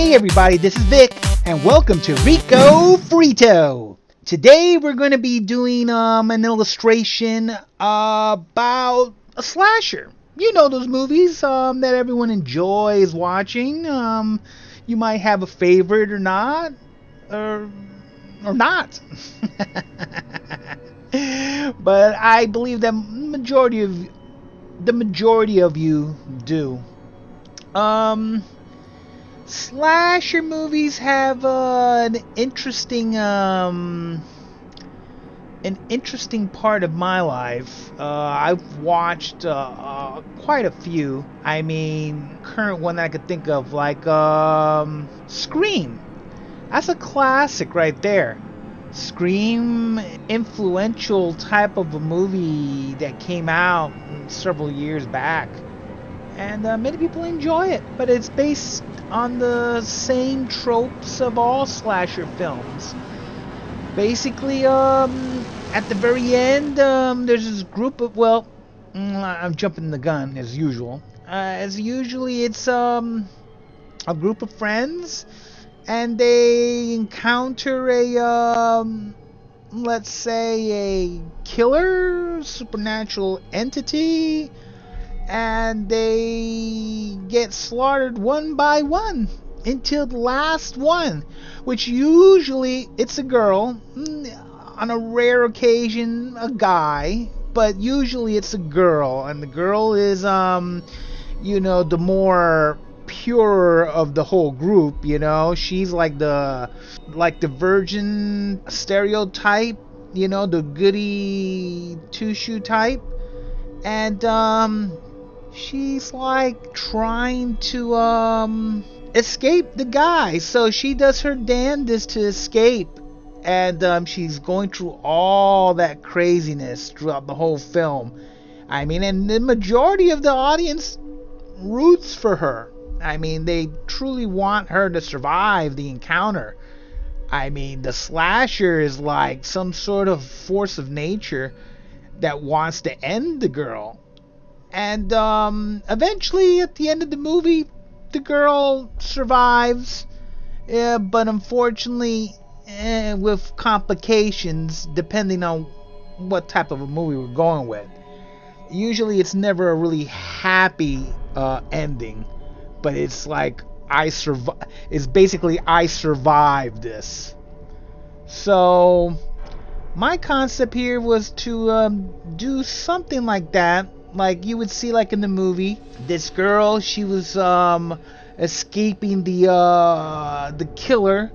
Hey everybody, this is Vic, and welcome to Rico Frito. Today we're going to be doing an illustration about a slasher. You know those movies that everyone enjoys watching. You might have a favorite or not, or not. But I believe that the majority of you do. Slasher movies have an interesting part of my life. I've watched quite a few. I mean, current one that I could think of, like Scream. That's a classic right there. Scream, influential type of a movie that came out several years back, and many people enjoy it. But it's based on the same tropes of all slasher films. Basically, at the very end, there's this group of, I'm jumping the gun as usual. As usually, it's a group of friends, and they encounter a let's say a killer, supernatural entity, and they get slaughtered one by one until the last one, which usually it's a girl, on a rare occasion a guy, but usually it's a girl, and the girl is the more pure of the whole group. She's like the virgin stereotype, the goody two-shoe type, and she's like trying to escape the guy, so she does her damnedest to escape, and she's going through all that craziness throughout the whole film. I mean, and the majority of the audience roots for her. I mean, they truly want her to survive the encounter. I mean, the slasher is like some sort of force of nature that wants to end the girl. And eventually, at the end of the movie, the girl survives, but unfortunately, with complications, depending on what type of a movie we're going with. Usually, it's never a really happy ending, but it's like It's basically I survived this. So my concept here was to do something like that. Like you would see, like in the movie, this girl, she was escaping the killer.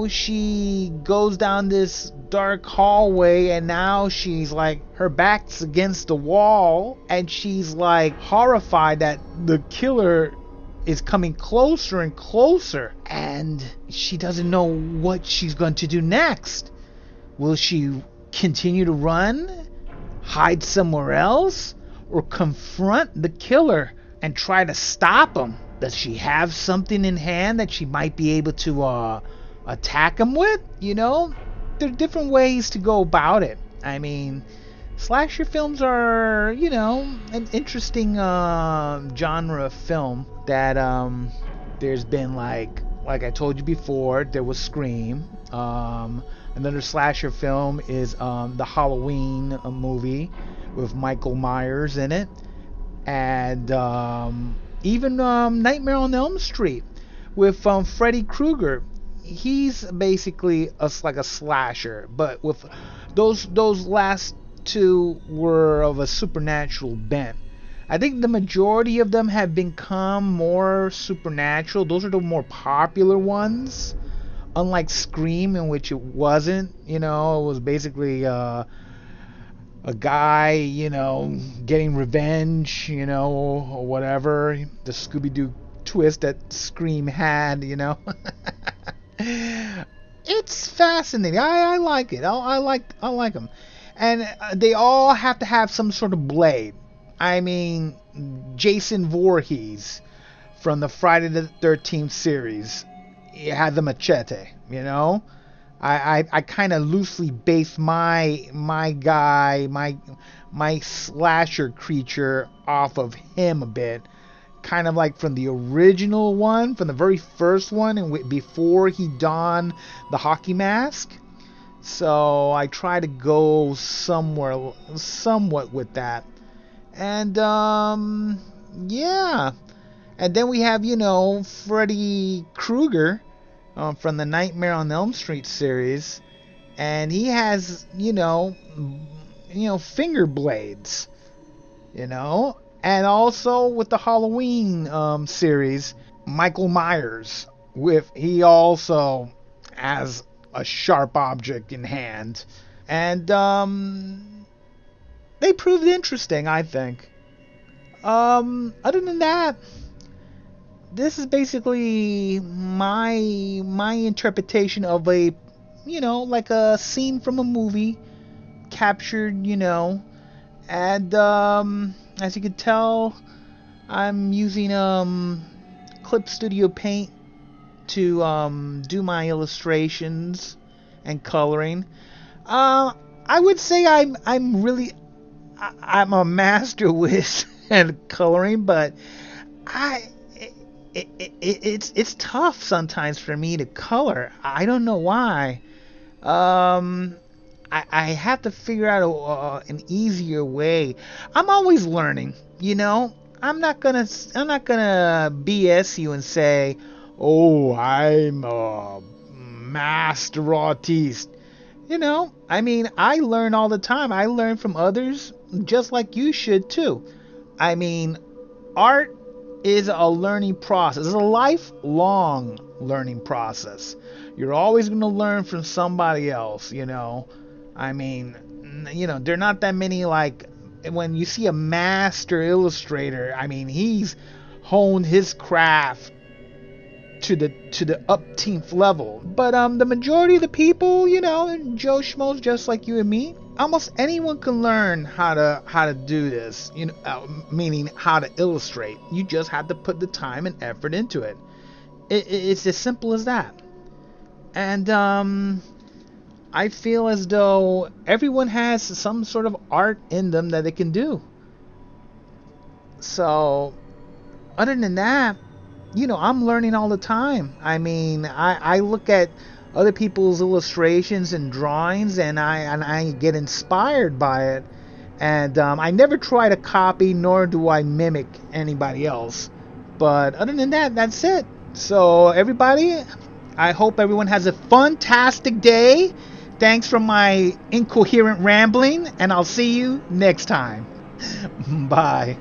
She goes down this dark hallway, and now she's like, her back's against the wall, and she's like horrified that the killer is coming closer and closer, and she doesn't know what she's going to do next. Will she continue to run, hide somewhere else, or confront the killer and try to stop him? Does she have something in hand that she might be able to attack him with? There are different ways to go about it. I mean, slasher films are, an interesting genre of film that there's been, like I told you before, there was Scream. Another slasher film is the Halloween movie with Michael Myers in it, and even Nightmare on Elm Street with Freddy Krueger. He's basically like a slasher, but with those last two were of a supernatural bent. I think the majority of them have become more supernatural. Those are the more popular ones, unlike Scream, in which it wasn't. It was basically a guy, getting revenge, or whatever. The Scooby-Doo twist that Scream had, It's fascinating. I like it. I like them, and they all have to have some sort of blade. I mean, Jason Voorhees from the Friday the 13th series, he had the machete. I kind of loosely based my guy, my slasher creature off of him a bit. kind of like from the original one, from the very first one, and before he donned the hockey mask. So I try to go somewhat with that. And yeah. And then we have, Freddy Krueger from the Nightmare on Elm Street series, and he has, finger blades, and also with the Halloween series, Michael Myers, with he also has a sharp object in hand, and they proved interesting, I think. Other than that, this is basically my interpretation of a, like a scene from a movie captured, and as you can tell, I'm using Clip Studio Paint to do my illustrations and coloring. I would say I'm a master with and coloring, but I it's tough sometimes for me to color. I don't know why. Um, I have to figure out an easier way. I'm always learning, I'm not gonna BS you and say, oh, I'm a master artist. I learn all the time. I learn from others, just like you should too. I mean, art is a learning process. It's a lifelong learning process. You're always going to learn from somebody else. There are not that many, like, when you see a master illustrator, he's honed his craft to the upteenth level. But the majority of the people, Joe Schmoes just like you and me, almost anyone can learn how to do this. Meaning how to illustrate. You just have to put the time and effort into it. It's as simple as that. And I feel as though everyone has some sort of art in them that they can do. So, other than that, I'm learning all the time. I look at other people's illustrations and drawings, and I get inspired by it. And I never try to copy, nor do I mimic anybody else. But other than that, that's it. So everybody, I hope everyone has a fantastic day. Thanks for my incoherent rambling, and I'll see you next time. Bye.